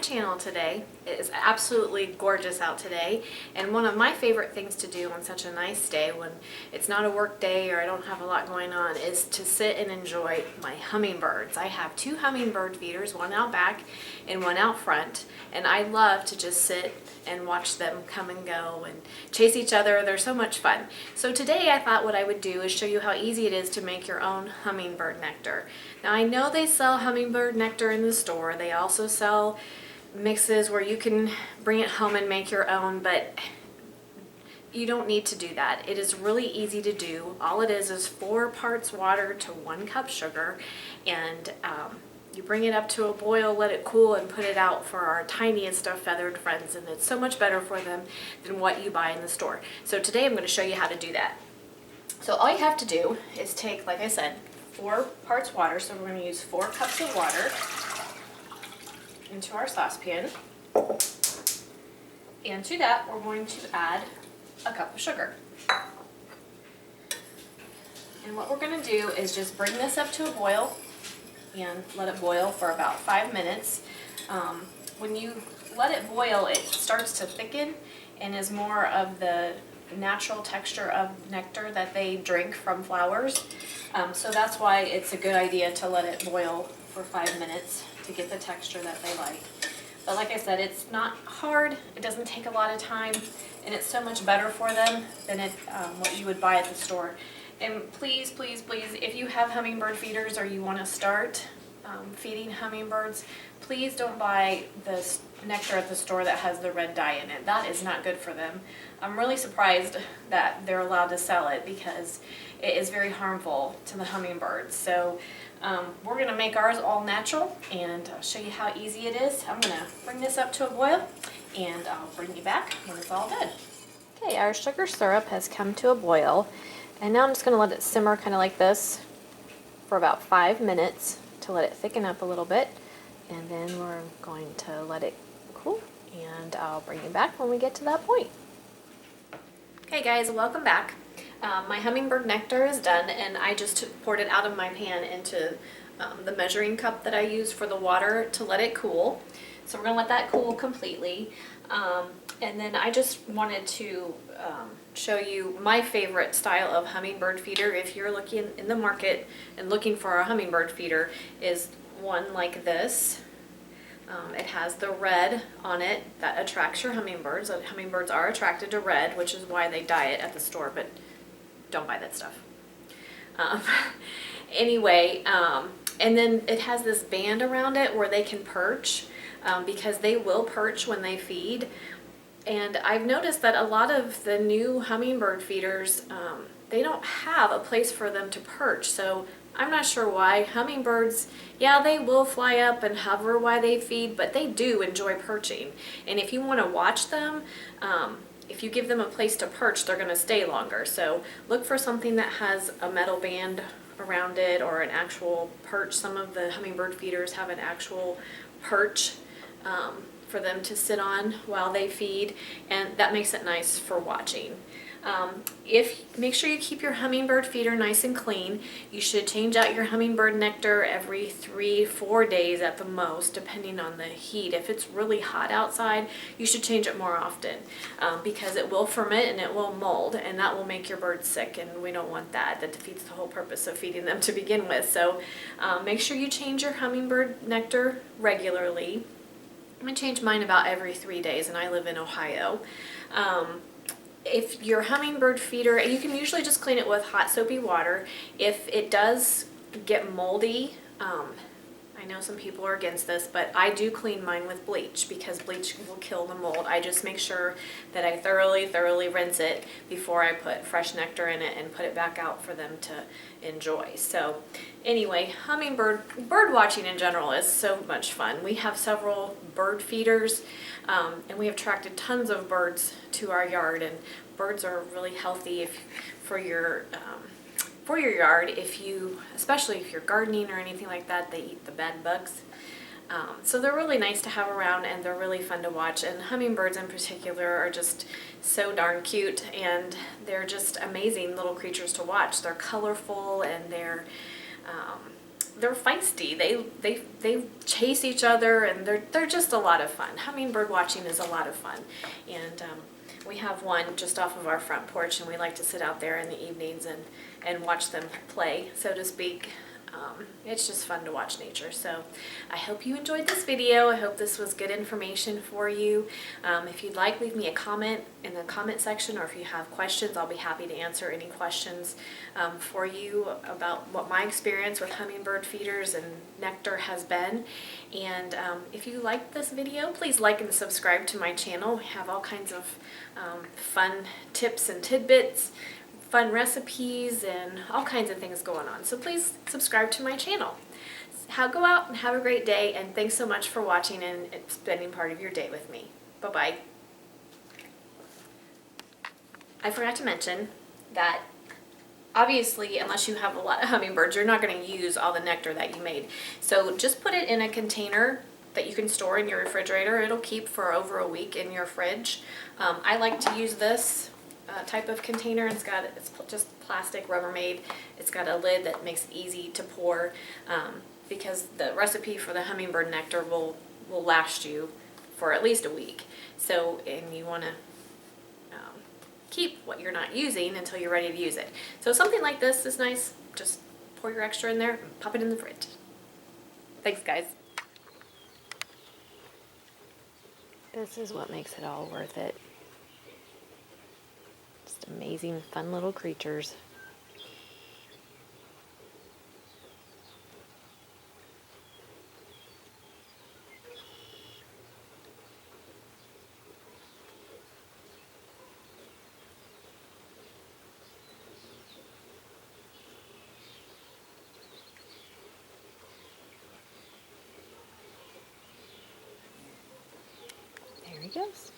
channel today. It is absolutely gorgeous out today, and one of my favorite things to do on such a nice day when it's not a work day or I don't have a lot going on is to sit and enjoy my hummingbirds. I have two hummingbird feeders, one out back and one out front, and I love to just sit and watch them come and go and chase each other. They're so much fun. So today I thought what I would do is show you how easy it is to make your own hummingbird nectar. Now I know they sell hummingbird nectar in the store. They also sell mixes where you can bring it home and make your own, but you don't need to do that. It is really easy to do. All it is 4 parts water to 1 cup sugar, and you bring it up to a boil, let it cool, and put it out for our tiniest of feathered friends, and it's so much better for them than what you buy in the store. So today I'm going to show you how to do that. So all you have to do is take, like I said, 4 parts water, so we're going to use 4 cups of water into our saucepan, and to that we're going to add a cup of sugar. And what we're going to do is just bring this up to a boil and let it boil for about 5 minutes. When you let it boil, it starts to thicken and is more of the natural texture of nectar that they drink from flowers. So that's why it's a good idea to let it boil for 5 minutes to get the texture that they like. But like I said, it's not hard, it doesn't take a lot of time, and it's so much better for them than what you would buy at the store. And please, please, please, if you have hummingbird feeders or you want to start feeding hummingbirds, please don't buy the nectar at the store that has the red dye in it. That is not good for them. I'm really surprised that they're allowed to sell it because it is very harmful to the hummingbirds. So we're going to make ours all natural and show you how easy it is. I'm going to bring this up to a boil and I'll bring you back when it's all done. Okay, our sugar syrup has come to a boil. And now I'm just going to let it simmer kind of like this for about 5 minutes to let it thicken up a little bit. And then we're going to let it cool, and I'll bring you back when we get to that point. Okay guys, welcome back. My hummingbird nectar is done, and I just poured it out of my pan into the measuring cup that I use for the water to let it cool. So we're going to let that cool completely. And then I just wanted to show you my favorite style of hummingbird feeder. If you're looking in the market and looking for a hummingbird feeder, is one like this. It has the red on it that attracts your hummingbirds. Hummingbirds are attracted to red, which is why they dye it at the store, but don't buy that stuff. Anyway, and then it has this band around it where they can perch, because they will perch when they feed. And I've noticed that a lot of the new hummingbird feeders, they don't have a place for them to perch. So I'm not sure why. Hummingbirds, yeah, they will fly up and hover while they feed, but they do enjoy perching. And if you want to watch them, if you give them a place to perch, they're going to stay longer. So look for something that has a metal band around it or an actual perch. Some of the hummingbird feeders have an actual perch for them to sit on while they feed, and that makes it nice for watching. Make sure you keep your hummingbird feeder nice and clean. You should change out your hummingbird nectar every 3-4 days at the most, depending on the heat. If it's really hot outside, you should change it more often, because it will ferment and it will mold, and that will make your birds sick, and we don't want that. That defeats the whole purpose of feeding them to begin with. So make sure you change your hummingbird nectar regularly. I'm going to change mine about every 3 days, and I live in Ohio. If your hummingbird feeder, you can usually just clean it with hot soapy water. If it does get moldy, I know some people are against this, but I do clean mine with bleach because bleach will kill the mold. I just make sure that I thoroughly rinse it before I put fresh nectar in it and put it back out for them to enjoy. So anyway, bird watching in general is so much fun. We have several bird feeders, and we have attracted tons of birds to our yard, and birds are really healthy for your yard, especially if you're gardening or anything like that. They eat the bad bugs. So they're really nice to have around, and they're really fun to watch. And hummingbirds in particular are just so darn cute, and they're just amazing little creatures to watch. They're colorful, and they're they're feisty. They chase each other, and they're just a lot of fun. Hummingbird watching is a lot of fun, and we have one just off of our front porch, and we like to sit out there in the evenings and watch them play, so to speak. It's just fun to watch nature. So I hope you enjoyed this video. I hope this was good information for you. If you'd like, leave me a comment in the comment section, or if you have questions, I'll be happy to answer any questions for you about what my experience with hummingbird feeders and nectar has been. And if you liked this video, please like and subscribe to my channel. We have all kinds of fun tips and tidbits, fun recipes, and all kinds of things going on. So please subscribe to my channel. Go out and have a great day, and thanks so much for watching and spending part of your day with me. Bye-bye. I forgot to mention that obviously, unless you have a lot of hummingbirds, you're not going to use all the nectar that you made. So just put it in a container that you can store in your refrigerator. It'll keep for over a week in your fridge. I like to use this type of container. It's just plastic, Rubbermaid. It's got a lid that makes it easy to pour, because the recipe for the hummingbird nectar will last you for at least a week. So, and you want to keep what you're not using until you're ready to use it. So something like this is nice. Just pour your extra in there and pop it in the fridge. Thanks, guys. This is what makes it all worth it. Just amazing, fun little creatures. There he goes.